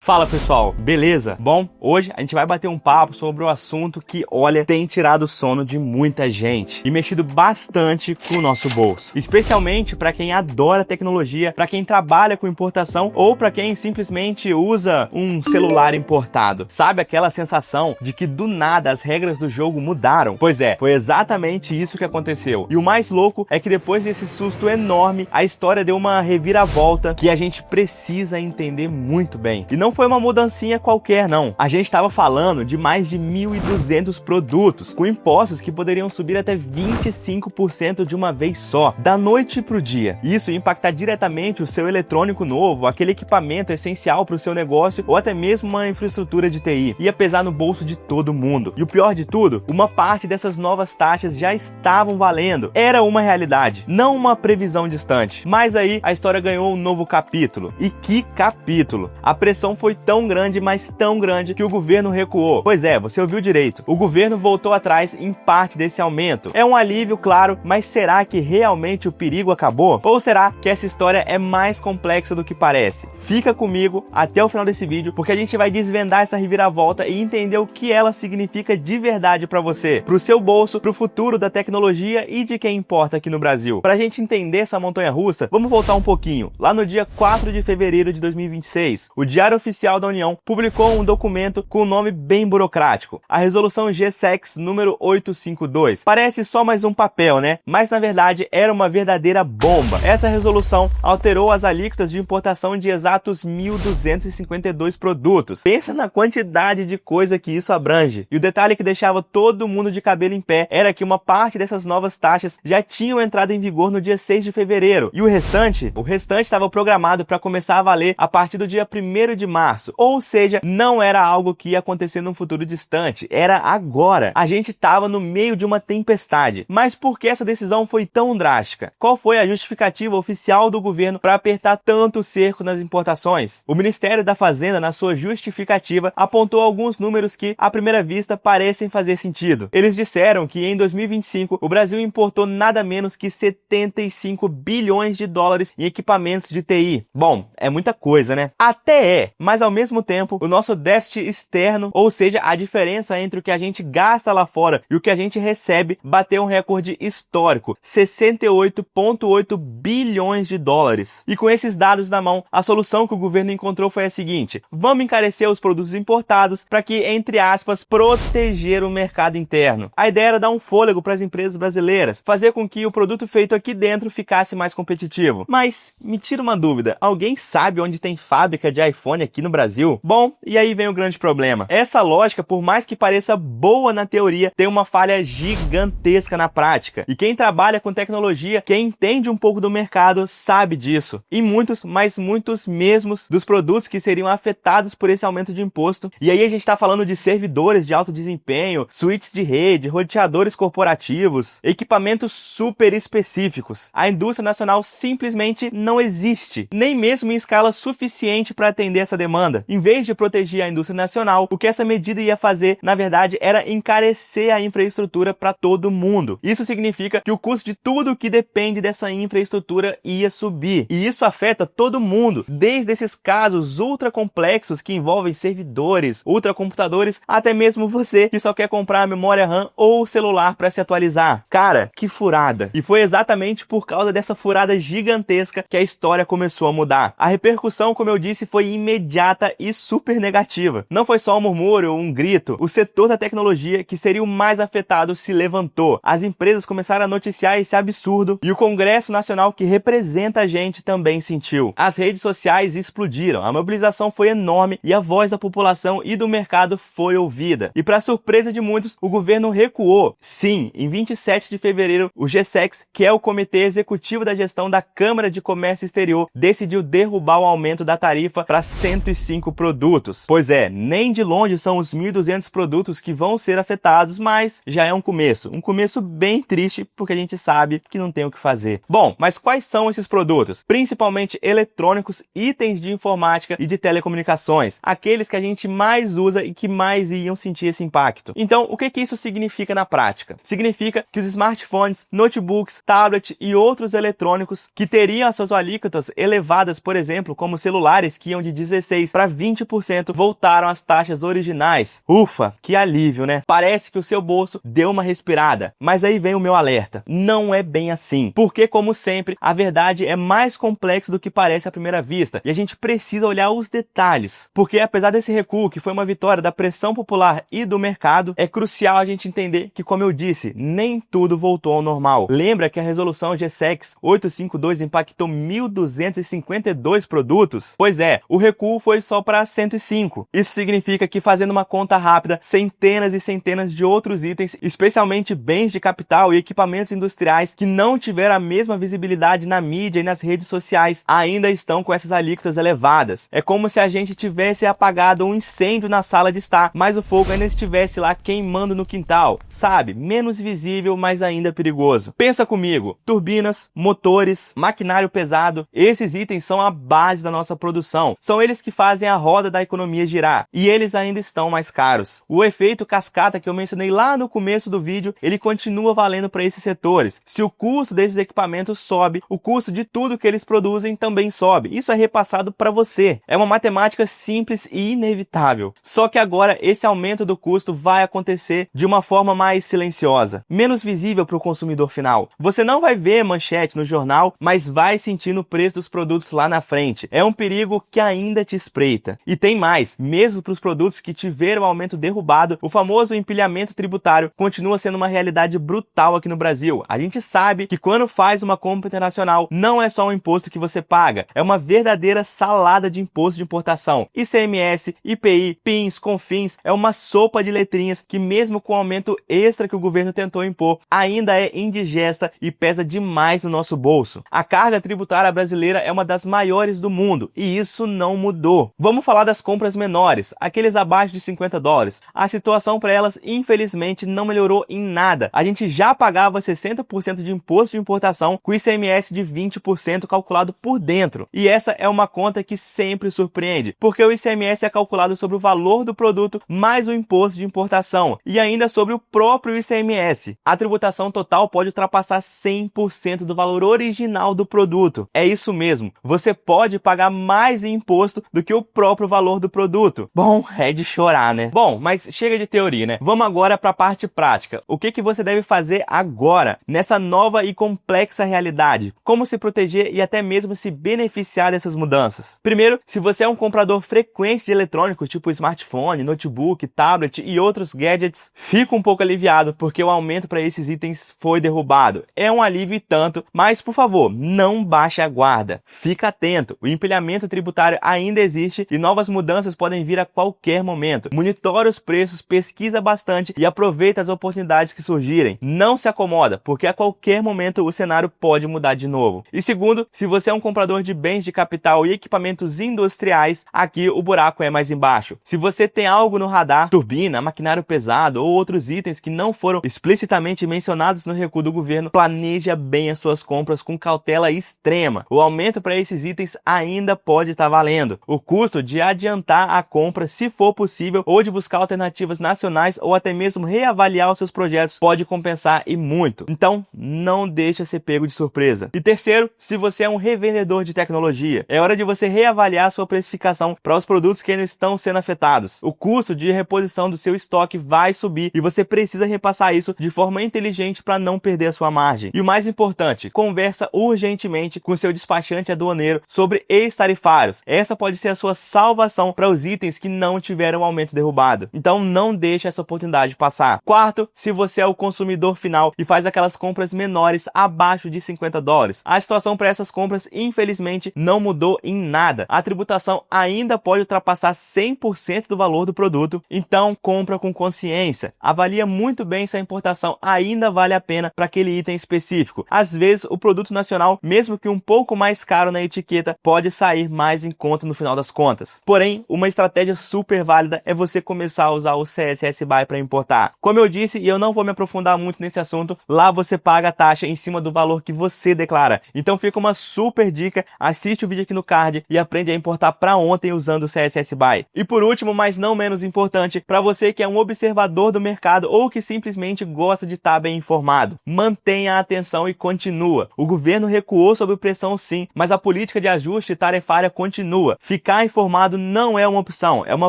Fala pessoal, beleza? Bom, hoje a gente vai bater um papo sobre o assunto que, olha, tem tirado o sono de muita gente e mexido bastante com o nosso bolso. Especialmente para quem adora tecnologia, para quem trabalha com importação ou para quem simplesmente usa um celular importado. Sabe aquela sensação de que do nada as regras do jogo mudaram? Pois é, foi exatamente isso que aconteceu. E o mais louco é que depois desse susto enorme, a história deu uma reviravolta que a gente precisa entender muito bem. E não foi uma mudancinha qualquer, não. A gente estava falando de mais de 1.200 produtos, com impostos que poderiam subir até 25% de uma vez só, da noite pro dia. Isso ia impactar diretamente o seu eletrônico novo, aquele equipamento essencial para o seu negócio ou até mesmo uma infraestrutura de TI. Ia pesar no bolso de todo mundo. E o pior de tudo, uma parte dessas novas taxas já estavam valendo. Era uma realidade, não uma previsão distante. Mas aí a história ganhou um novo capítulo. E que capítulo! A pressão foi tão grande, mas tão grande, que o governo recuou. Pois é, você ouviu direito. O governo voltou atrás em parte desse aumento. É um alívio, claro, mas será que realmente o perigo acabou? Ou será que essa história é mais complexa do que parece? Fica comigo até o final desse vídeo, porque a gente vai desvendar essa reviravolta e entender o que ela significa de verdade para você, pro seu bolso, pro futuro da tecnologia e de quem importa aqui no Brasil. Pra gente entender essa montanha-russa, vamos voltar um pouquinho. Lá no dia 4 de fevereiro de 2026, o Diário Oficial da União publicou um documento com um nome bem burocrático, a Resolução GSEX número 852. Parece só mais um papel, né? Mas na verdade era uma verdadeira bomba. Essa resolução alterou as alíquotas de importação de exatos 1.252 produtos. Pensa na quantidade de coisa que isso abrange. E o detalhe que deixava todo mundo de cabelo em pé era que uma parte dessas novas taxas já tinham entrado em vigor no dia 6 de fevereiro. E o restante estava programado para começar a valer a partir do dia 1º de março. Ou seja, não era algo que ia acontecer num futuro distante, era agora. A gente estava no meio de uma tempestade. Mas por que essa decisão foi tão drástica? Qual foi a justificativa oficial do governo para apertar tanto o cerco nas importações? O Ministério da Fazenda, na sua justificativa, apontou alguns números que, à primeira vista, parecem fazer sentido. Eles disseram que em 2025 o Brasil importou nada menos que 75 bilhões de dólares em equipamentos de TI. Bom, é muita coisa, né? Até é, mas ao mesmo tempo, o nosso déficit externo, ou seja, a diferença entre o que a gente gasta lá fora e o que a gente recebe, bateu um recorde histórico, 68,8 bilhões de dólares. E com esses dados na mão, a solução que o governo encontrou foi a seguinte: vamos encarecer os produtos importados para que, entre aspas, proteger o mercado interno. A ideia era dar um fôlego para as empresas brasileiras, fazer com que o produto feito aqui dentro ficasse mais competitivo. Mas, me tira uma dúvida, alguém sabe onde tem fábrica de iPhone aqui no Brasil? Bom, e aí vem o grande problema. Essa lógica, por mais que pareça boa na teoria, tem uma falha gigantesca na prática. E quem trabalha com tecnologia, quem entende um pouco do mercado, sabe disso. E muitos, mas muitos mesmos, dos produtos que seriam afetados por esse aumento de imposto. E aí a gente está falando de servidores de alto desempenho, switches de rede, roteadores corporativos, equipamentos super específicos. A indústria nacional simplesmente não existe, nem mesmo em escala suficiente para atender essa demanda. Em vez de proteger a indústria nacional, o que essa medida ia fazer, na verdade, era encarecer a infraestrutura para todo mundo. Isso significa que o custo de tudo que depende dessa infraestrutura ia subir. E isso afeta todo mundo, desde esses casos ultra complexos que envolvem servidores, ultracomputadores, até mesmo você que só quer comprar a memória RAM ou o celular para se atualizar. Cara, que furada! E foi exatamente por causa dessa furada gigantesca que a história começou a mudar. A repercussão, como eu disse, foi imediata e super negativa. Não foi só um murmúrio, um grito. O setor da tecnologia, que seria o mais afetado, se levantou. As empresas começaram a noticiar esse absurdo e o Congresso Nacional, que representa a gente, também sentiu. As redes sociais explodiram, a mobilização foi enorme e a voz da população e do mercado foi ouvida. E para surpresa de muitos, o governo recuou. Sim, em 27 de fevereiro, o GSEX, que é o Comitê Executivo da Gestão da Câmara de Comércio Exterior, decidiu derrubar o aumento da tarifa para 105 produtos. Pois é, nem de longe são os 1.200 produtos que vão ser afetados, mas já é um começo bem triste, porque a gente sabe que não tem o que fazer. Bom, mas quais são esses produtos? Principalmente eletrônicos, itens de informática e de telecomunicações, aqueles que a gente mais usa e que mais iam sentir esse impacto. Então, o que isso significa na prática? Significa que os smartphones, notebooks, tablets e outros eletrônicos que teriam as suas alíquotas elevadas, por exemplo, como celulares que iam de 16 16% para 20% voltaram às taxas originais. Ufa, que alívio, né? Parece que o seu bolso deu uma respirada. Mas aí vem o meu alerta. Não é bem assim. Porque, como sempre, a verdade é mais complexa do que parece à primeira vista. E a gente precisa olhar os detalhes. Porque apesar desse recuo, que foi uma vitória da pressão popular e do mercado, é crucial a gente entender que, como eu disse, nem tudo voltou ao normal. Lembra que a resolução GSEX 852 impactou 1.252 produtos? Pois é, o recuo foi só para 105. Isso significa que, fazendo uma conta rápida, centenas e centenas de outros itens, especialmente bens de capital e equipamentos industriais que não tiveram a mesma visibilidade na mídia e nas redes sociais, ainda estão com essas alíquotas elevadas. É como se a gente tivesse apagado um incêndio na sala de estar, mas o fogo ainda estivesse lá queimando no quintal, sabe? Menos visível, mas ainda perigoso. Pensa comigo, turbinas, motores, maquinário pesado, esses itens são a base da nossa produção. São eles que fazem a roda da economia girar. E eles ainda estão mais caros. O efeito cascata que eu mencionei lá no começo do vídeo, ele continua valendo para esses setores. Se o custo desses equipamentos sobe, o custo de tudo que eles produzem também sobe. Isso é repassado para você. É uma matemática simples e inevitável. Só que agora esse aumento do custo vai acontecer de uma forma mais silenciosa, menos visível para o consumidor final. Você não vai ver manchete no jornal, mas vai sentir no preço dos produtos lá na frente. É um perigo que ainda te espreita. E tem mais, mesmo para os produtos que tiveram aumento derrubado, o famoso empilhamento tributário continua sendo uma realidade brutal aqui no Brasil. A gente sabe que quando faz uma compra internacional, não é só um imposto que você paga, é uma verdadeira salada de imposto de importação. ICMS, IPI, PINs, CONFINS, é uma sopa de letrinhas que, mesmo com o aumento extra que o governo tentou impor, ainda é indigesta e pesa demais no nosso bolso. A carga tributária brasileira é uma das maiores do mundo e isso não mudou. Vamos falar das compras menores, aqueles abaixo de $50. A situação para elas, infelizmente, não melhorou em nada. A gente já pagava 60% de imposto de importação com ICMS de 20% calculado por dentro. E essa é uma conta que sempre surpreende, porque o ICMS é calculado sobre o valor do produto mais o imposto de importação e ainda sobre o próprio ICMS. A tributação total pode ultrapassar 100% do valor original do produto. É isso mesmo, você pode pagar mais em imposto do que o próprio valor do produto. Bom, é de chorar, né? Bom, mas chega de teoria, né? Vamos agora para a parte prática. O que você deve fazer agora, nessa nova e complexa realidade? Como se proteger e até mesmo se beneficiar dessas mudanças? Primeiro, se você é um comprador frequente de eletrônicos, tipo smartphone, notebook, tablet e outros gadgets, fica um pouco aliviado, porque o aumento para esses itens foi derrubado. É um alívio e tanto, mas por favor, não baixe a guarda. Fica atento, o empilhamento tributário ainda existe e novas mudanças podem vir a qualquer momento. Monitore os preços, pesquisa bastante e aproveita as oportunidades que surgirem. Não se acomoda, porque a qualquer momento o cenário pode mudar de novo. E segundo, se você é um comprador de bens de capital e equipamentos industriais, aqui o buraco é mais embaixo. Se você tem algo no radar, turbina, maquinário pesado ou outros itens que não foram explicitamente mencionados no recuo do governo, planeja bem as suas compras com cautela extrema. O aumento para esses itens ainda pode estar valendo. O custo de adiantar a compra, se for possível, ou de buscar alternativas nacionais ou até mesmo reavaliar os seus projetos, pode compensar e muito. Então, não deixe ser pego de surpresa. E terceiro, se você é um revendedor de tecnologia, é hora de você reavaliar a sua precificação para os produtos que ainda estão sendo afetados. O custo de reposição do seu estoque vai subir e você precisa repassar isso de forma inteligente para não perder a sua margem. E o mais importante, conversa urgentemente com seu despachante aduaneiro sobre ex-tarifários. Essa pode ser a sua salvação para os itens que não tiveram aumento derrubado. Então não deixe essa oportunidade passar. Quarto, se você é o consumidor final e faz aquelas compras menores abaixo de $50, a situação para essas compras infelizmente não mudou em nada. A tributação ainda pode ultrapassar 100% do valor do produto, então compra com consciência. Avalia muito bem se a importação ainda vale a pena para aquele item específico. Às vezes o produto nacional, mesmo que um pouco mais caro na etiqueta, pode sair mais em conta no final das contas. Porém, uma estratégia super válida é você começar a usar o CSS BY para importar. Como eu disse, e eu não vou me aprofundar muito nesse assunto, lá você paga a taxa em cima do valor que você declara. Então fica uma super dica, assiste o vídeo aqui no card e aprende a importar para ontem usando o CSS BY. E por último, mas não menos importante, para você que é um observador do mercado ou que simplesmente gosta de estar bem informado, mantenha a atenção e continua. O governo recuou sob pressão sim, mas a política de ajuste tarifária continua. Fique ficar informado não é uma opção, é uma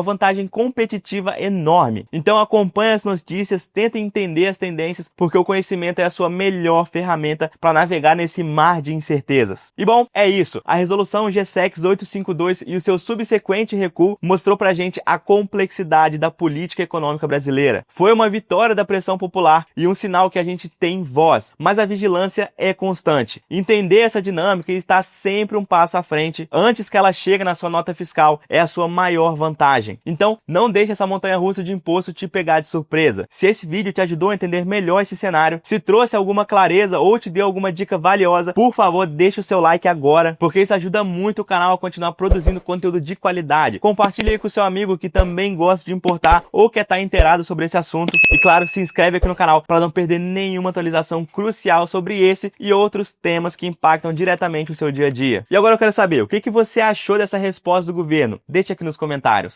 vantagem competitiva enorme. Então acompanhe as notícias, tente entender as tendências, porque o conhecimento é a sua melhor ferramenta para navegar nesse mar de incertezas. E bom, é isso. A resolução GSEX 852 e o seu subsequente recuo mostrou pra gente a complexidade da política econômica brasileira. Foi uma vitória da pressão popular e um sinal que a gente tem voz, mas a vigilância é constante. Entender essa dinâmica e estar sempre um passo à frente antes que ela chegue na sua nota fiscal é a sua maior vantagem. Então, não deixe essa montanha-russa de imposto te pegar de surpresa. Se esse vídeo te ajudou a entender melhor esse cenário, se trouxe alguma clareza ou te deu alguma dica valiosa, por favor, deixe o seu like agora, porque isso ajuda muito o canal a continuar produzindo conteúdo de qualidade. Compartilhe aí com o seu amigo que também gosta de importar ou quer estar inteirado sobre esse assunto. E claro, se inscreve aqui no canal para não perder nenhuma atualização crucial sobre esse e outros temas que impactam diretamente o seu dia a dia. E agora eu quero saber, o que você achou dessa resposta do governo? Deixe aqui nos comentários.